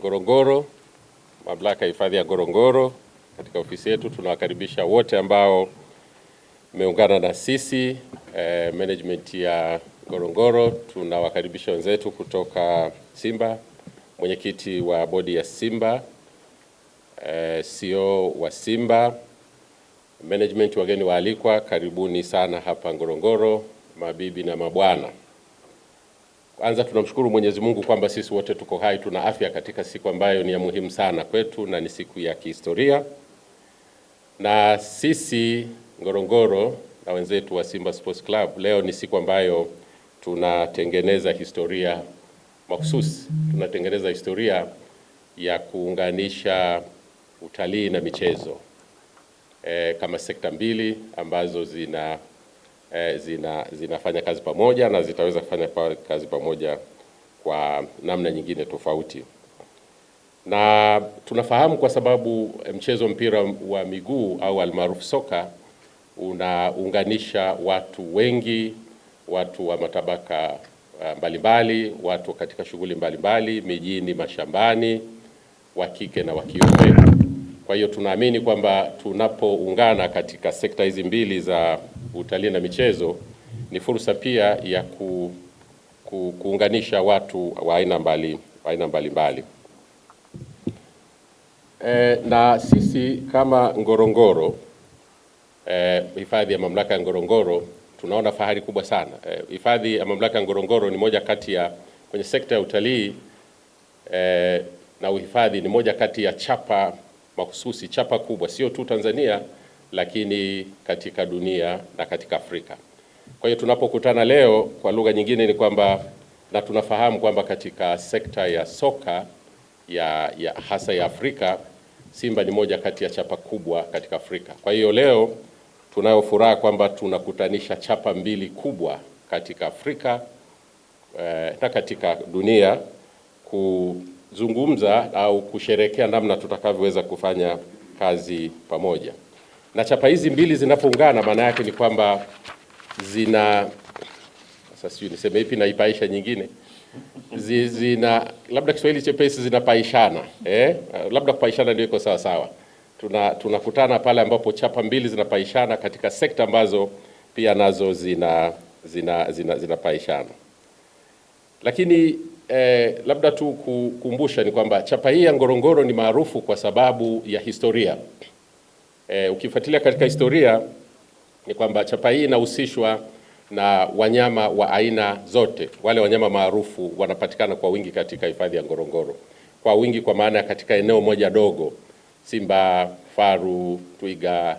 Ngorongoro, mamlaka ya hifadhi ya Ngorongoro. Katika ofisi yetu tunawakaribisha wote ambao meungana na sisi management ya Ngorongoro. Tunawakaribisha wenzetu kutoka Simba, mwenyekiti wa bodi ya Simba, CEO wa Simba, management, wageni waalikwa, karibuni sana hapa Ngorongoro, mabibi na mabwana. Kwanza tunamshukuru Mwenyezi Mungu kwamba sisi wote tuko hai, tuna afya katika siku ambayo ni ya muhimu sana kwetu na ni siku ya kihistoria. Na sisi Ngorongoro na wenzetu wa Simba Sports Club, leo ni siku ambayo tunatengeneza historia mahususi. Tunatengeneza historia ya kuunganisha utalii na michezo kama sekta mbili ambazo zinafanya kazi pamoja na zitaweza kufanya kazi pamoja kwa namna nyingine tofauti. Na tunafahamu kwa sababu mchezo mpira wa miguu au almaarufu soka unaunganisha watu wengi, watu wa matabaka mbalimbali, watu katika shughuli mbalimbali, mijini, mashambani, wa kike na wa kiume. Kwa hiyo tunaamini kwamba tunapoungana katika sekta hizi mbili za utalii na michezo ni fursa pia ya kuunganisha watu wa aina mbalimbali. Na sisi kama Ngorongoro, hifadhi ya mamlaka ya Ngorongoro, tunaona fahari kubwa sana. Hifadhi ya mamlaka ya Ngorongoro ni moja kati ya, kwenye sekta ya utalii na uhifadhi, ni moja kati ya chapa mahususi, chapa kubwa, sio tu Tanzania lakini katika dunia na katika Afrika. Kwa hiyo tunapokutana leo, kwa lugha nyingine ni kwamba, na tunafahamu kwamba katika sekta ya soka ya hasa ya Afrika, Simba ni moja kati ya chapa kubwa katika Afrika. Kwa hiyo leo tunayo furaha kwamba tunakutanisha chapa mbili kubwa katika Afrika na katika dunia kuzungumza au kusherekea namna tutakavyoweza kufanya kazi pamoja. Na chapa hizi mbili zinapoungana, maana yake ni kwamba sasa sijui niseme ipi na ipaisha nyingine, labda Kiswahili chepesi, zinapaishana. Labda kupaishana ndio iko sawa sawa. Tunakutana pale ambapo chapa mbili zinapaishana katika sekta ambazo pia nazo zinapaishana. Lakini labda tu kukumbusha ni kwamba chapa hii ya Ngorongoro ni maarufu kwa sababu ya historia. Ukifuatilia katika historia ni kwamba chapa hii inahusishwa na wanyama wa aina zote. Wale wanyama maarufu wanapatikana kwa wingi katika hifadhi ya Ngorongoro. Kwa wingi kwa maana katika eneo moja dogo: simba, faru, twiga,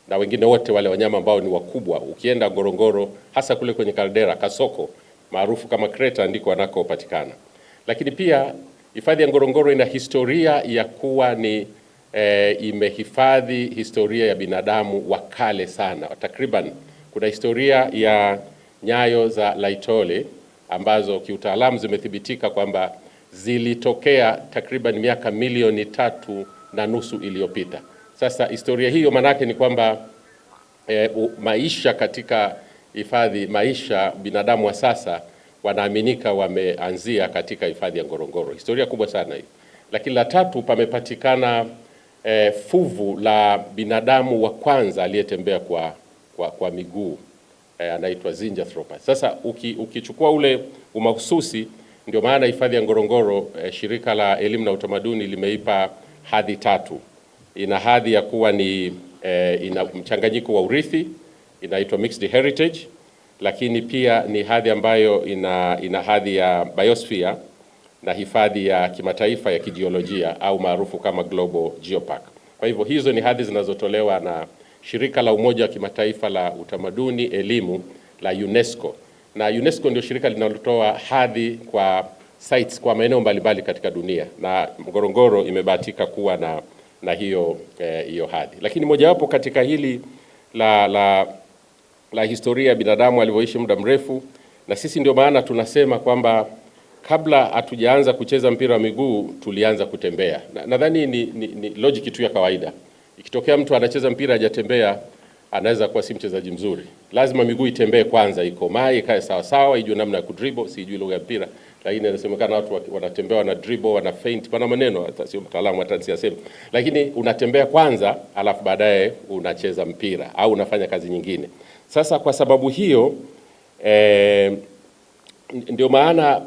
na wengine wote wale wanyama ambao ni wakubwa. Ukienda Ngorongoro, hasa kule kwenye kaldera Kasoko maarufu kama Kreta, ndiko wanakopatikana. Lakini pia hifadhi ya Ngorongoro ina historia ya kuwa ni imehifadhi historia ya binadamu wa kale sana. Takriban kuna historia ya nyayo za Laetoli ambazo kiutaalamu zimethibitika kwamba zilitokea takriban miaka 3.5 milioni iliyopita. Sasa historia hiyo manake ni kwamba maisha katika hifadhi, maisha binadamu wa sasa wanaaminika wameanzia katika hifadhi ya Ngorongoro. Historia kubwa sana hii. Lakini la tatu, pamepatikana fuvu la binadamu wa kwanza aliyetembea kwa miguu, anaitwa Zinjanthropus. Sasa ukichukua ule umahususi, ndio maana hifadhi ya Ngorongoro, shirika la elimu na utamaduni limeipa hadhi tatu. Ina hadhi ya kuwa ni ina mchanganyiko wa urithi, inaitwa mixed heritage, lakini pia ni hadhi ambayo ina hadhi ya biosphere na hifadhi ya kimataifa ya kijiolojia au maarufu kama Global Geopark. Kwa hivyo hizo ni hadhi zinazotolewa na shirika la Umoja wa Kimataifa la Utamaduni, Elimu la UNESCO. Na UNESCO ndio shirika linalotoa hadhi kwa sites kwa maeneo mbalimbali katika dunia, na Ngorongoro imebahatika kuwa na hiyo hadhi. Lakini mojawapo katika hili la historia ya binadamu alivyoishi muda mrefu, na sisi ndio maana tunasema kwamba kabla hatujaanza kucheza mpira wa miguu tulianza kutembea. Nadhani ni logic tu ya kawaida. Ikitokea mtu anacheza mpira hajatembea, anaweza kuwa si mchezaji mzuri. Lazima miguu itembee kwanza, ikomae, ikae sawa sawa, ijue namna ya kudribble, sijui lugha ya mpira, lakini inasemekana watu wanatembea, wana dribble, wana feint, pana maneno, hata sio mtaalamu hata siyasema, lakini unatembea kwanza alafu baadaye unacheza mpira au unafanya kazi nyingine. Sasa kwa sababu hiyo ndio maana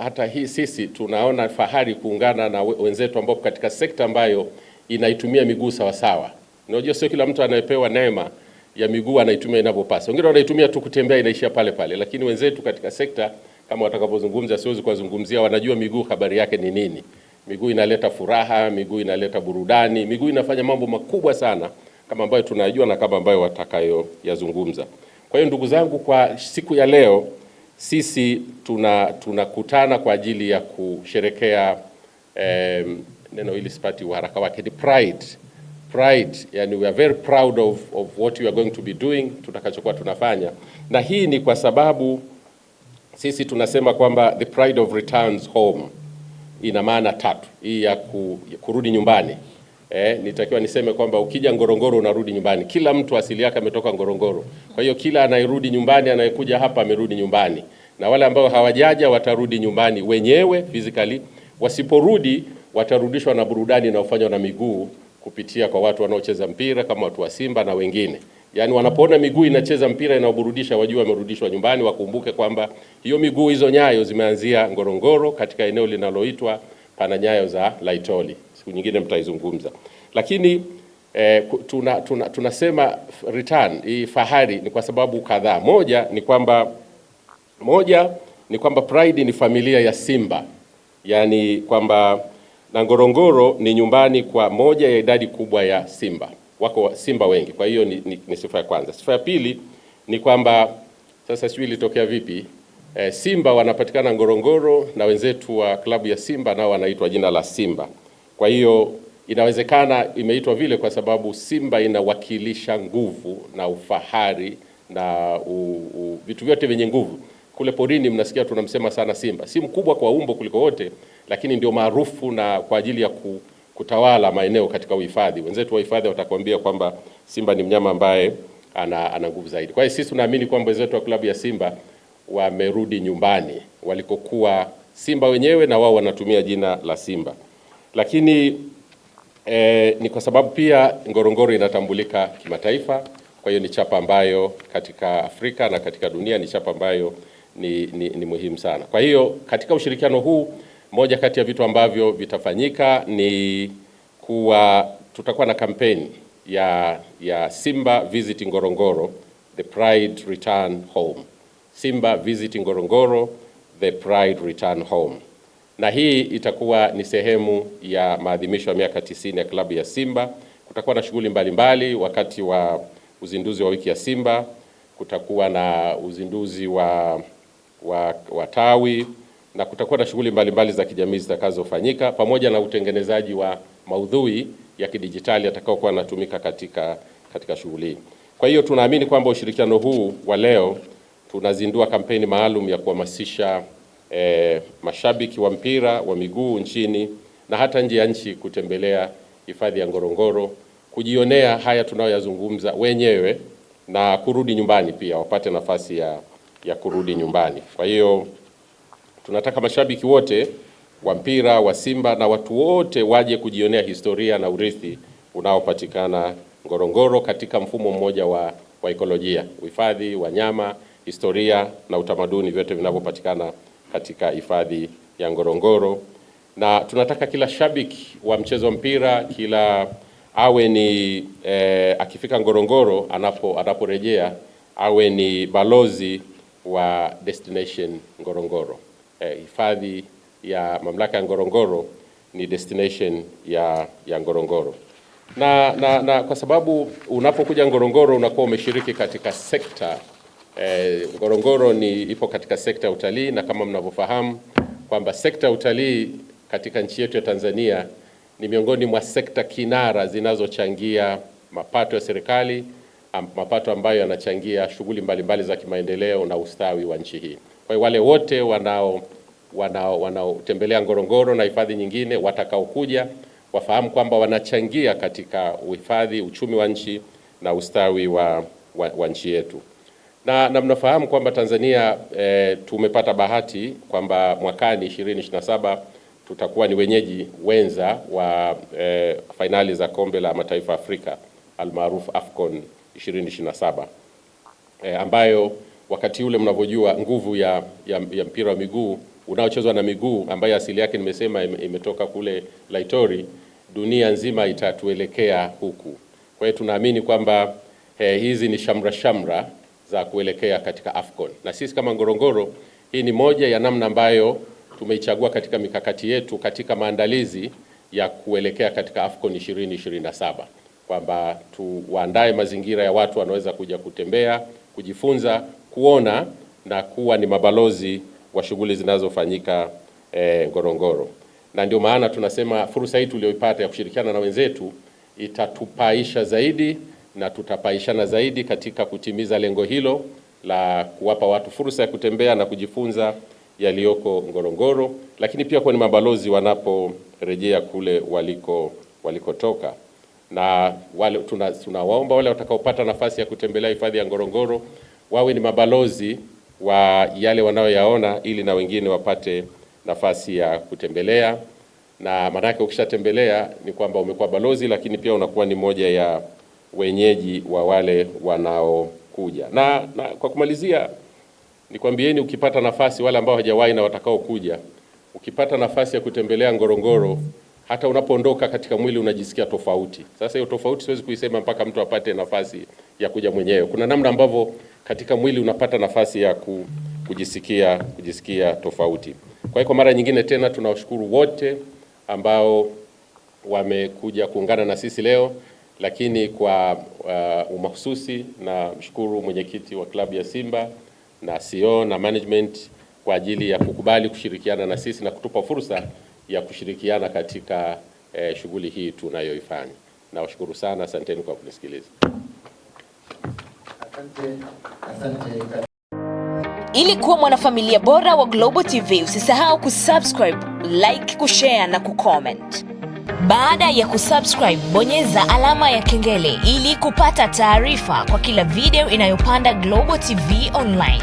hata hii sisi tunaona fahari kuungana na wenzetu ambao katika sekta ambayo inaitumia miguu sawa sawa. Unajua sio kila mtu anayepewa neema ya miguu anaitumia inavyopasa. Wengine wanaitumia tu kutembea, inaishia pale pale, lakini wenzetu katika sekta kama watakapozungumza, siwezi kuwazungumzia, wanajua miguu habari yake ni nini. Miguu inaleta furaha, miguu inaleta burudani, miguu inafanya mambo makubwa sana kama ambayo tunajua na kama ambayo watakayoyazungumza. Kwa hiyo ndugu zangu, kwa siku ya leo sisi tunakutana kwa ajili ya kusherekea neno hili sipati uharaka wake, ni pride. Yani we are very proud of what we are going to be doing, tutakachokuwa tunafanya, na hii ni kwa sababu sisi tunasema kwamba the pride of returns home ina maana tatu. Hii ya kurudi nyumbani. Nitakiwa niseme kwamba ukija Ngorongoro unarudi nyumbani. Kila mtu asili yake ametoka Ngorongoro. Kwa hiyo kila anayerudi nyumbani, anayekuja hapa amerudi nyumbani. Na wale ambao hawajaja watarudi nyumbani wenyewe physically. Wasiporudi watarudishwa na burudani inayofanywa na miguu kupitia kwa watu wanaocheza mpira kama watu wa Simba na wengine. Yaani wanapoona miguu inacheza mpira inaoburudisha, wajua wamerudishwa nyumbani. Wakumbuke kwamba hiyo miguu, hizo nyayo zimeanzia Ngorongoro katika eneo linaloitwa pana nyayo za Laitoli. Siku nyingine mtaizungumza. Lakini tunasema return, hii fahari ni kwa sababu kadhaa. Moja ni kwamba pride ni familia ya Simba. Yaani kwamba na Ngorongoro ni nyumbani kwa moja ya idadi kubwa ya Simba. Wako Simba wengi. Kwa hiyo ni sifa ya kwanza. Sifa ya pili ni kwamba sasa sijui ilitokea vipi, Simba wanapatikana Ngorongoro na wenzetu wa klabu ya Simba nao wanaitwa jina la Simba. Kwa hiyo inawezekana imeitwa vile kwa sababu Simba inawakilisha nguvu na ufahari na vitu vyote vyenye nguvu. Kule porini mnasikia tunamsema sana Simba. Si mkubwa kwa umbo kuliko wote, lakini ndio maarufu na kwa ajili ya kutawala maeneo katika uhifadhi. Wenzetu wa uhifadhi watakwambia kwamba Simba ni mnyama ambaye ana nguvu zaidi. Kwa hiyo sisi tunaamini kwamba wenzetu wa klabu ya Simba wamerudi nyumbani walikokuwa Simba wenyewe, na wao wanatumia jina la Simba. Lakini ni kwa sababu pia Ngorongoro inatambulika kimataifa. Kwa hiyo ni chapa ambayo katika Afrika na katika dunia ni chapa ambayo ni muhimu sana. Kwa hiyo katika ushirikiano huu, moja kati ya vitu ambavyo vitafanyika ni tutakuwa na kampeni ya Simba Visit Ngorongoro, the Pride Return Home. Simba Visit Ngorongoro, the Pride Return Home. Na hii itakuwa ni sehemu ya maadhimisho ya miaka 90 ya klabu ya Simba. Kutakuwa na shughuli mbalimbali wakati wa uzinduzi wa wiki ya Simba. Kutakuwa na uzinduzi wa tawi, na kutakuwa na shughuli mbalimbali za kijamii zitakazofanyika, pamoja na utengenezaji wa maudhui ya kidijitali yatakayokuwa yanatumika katika shughuli hii. Kwa hiyo tunaamini kwamba ushirikiano huu wa leo, tunazindua kampeni maalum ya kuhamasisha mashabiki wa mpira wa miguu nchini na hata nje ya nchi kutembelea hifadhi ya Ngorongoro, kujionea haya tunayoyazungumza wenyewe na kurudi nyumbani pia, wapate nafasi ya kurudi nyumbani. Kwa hiyo tunataka mashabiki wote wa mpira wa Simba na watu wote waje kujionea historia na urithi unaopatikana Ngorongoro katika mfumo mmoja wa ekolojia, uhifadhi, wanyama, historia na utamaduni, vyote vinavyopatikana katika hifadhi ya Ngorongoro. Na tunataka kila shabiki wa mchezo mpira, kila awe ni akifika Ngorongoro, anaporejea awe ni balozi wa destination Ngorongoro. Hifadhi ya mamlaka ya Ngorongoro ni destination ya Ngorongoro. Na kwa sababu unapokuja Ngorongoro unakuwa umeshiriki katika sekta. Ngorongoro ipo katika sekta ya utalii, na kama mnavyofahamu kwamba sekta ya utalii katika nchi yetu ya Tanzania ni miongoni mwa sekta kinara zinazochangia mapato ya serikali, mapato ambayo yanachangia shughuli mbalimbali za kimaendeleo na ustawi wa nchi hii. Kwa hiyo wale wote wanaotembelea Ngorongoro na hifadhi nyingine watakaokuja wafahamu kwamba wanachangia katika uhifadhi, uchumi wa nchi na ustawi wa nchi yetu. Na mnafahamu kwamba Tanzania tumepata bahati kwamba mwakani 2027 tutakuwa ni wenyeji wenza wa fainali za kombe la mataifa Afrika almaarufu AFCON 2027, ambayo wakati ule mnavyojua nguvu ya mpira wa miguu unaochezwa na miguu ambayo asili yake nimesema imetoka kule Laitori, dunia nzima itatuelekea huku. Kwa hiyo tunaamini kwamba hizi ni shamra za kuelekea katika AFCON, na sisi kama Ngorongoro hii ni moja ya namna ambayo tumeichagua katika mikakati yetu katika maandalizi ya kuelekea katika AFCON 2027, kwamba tuandae mazingira ya watu wanaweza kuja kutembea, kujifunza, kuona na kuwa ni mabalozi wa shughuli zinazofanyika Ngorongoro. Na ndio maana tunasema fursa hii tuliyoipata ya kushirikiana na wenzetu itatupaisha zaidi na tutapaishana zaidi katika kutimiza lengo hilo la kuwapa watu fursa ya kutembea na kujifunza yaliyoko Ngorongoro, lakini pia kwa ni mabalozi wanaporejea kule walikotoka. Na wale tunawaomba wale watakaopata nafasi ya kutembelea hifadhi ya Ngorongoro wawe ni mabalozi wa yale wanayoyaona, ili na wengine wapate nafasi ya kutembelea. Na maanake ukishatembelea ni kwamba umekuwa balozi, lakini pia unakuwa ni moja ya wenyeji wa wale wanaokuja. Na kwa kumalizia nikwambieni, ukipata nafasi, wale ambao hawajawahi na watakao kuja, ukipata nafasi ya kutembelea Ngorongoro, hata unapoondoka katika mwili unajisikia tofauti. Sasa hiyo tofauti siwezi kuisema mpaka mtu apate nafasi ya kuja mwenyewe. Kuna namna ambavyo katika mwili unapata nafasi ya kujisikia tofauti. Kwa hiyo kwa mara nyingine tena tunawashukuru wote ambao wamekuja kuungana na sisi leo, lakini kwa umahususi na mshukuru mwenyekiti wa klabu ya Simba na CEO na management kwa ajili ya kukubali kushirikiana na sisi na kutupa fursa ya kushirikiana katika shughuli hii tunayoifanya. Nawashukuru sana, asanteni kwa kunisikiliza. Asante. Ili kuwa mwanafamilia bora wa Global TV, usisahau kusubscribe, like, kushare na kucomment. Baada ya kusubscribe, bonyeza alama ya kengele ili kupata taarifa kwa kila video inayopanda Global TV Online.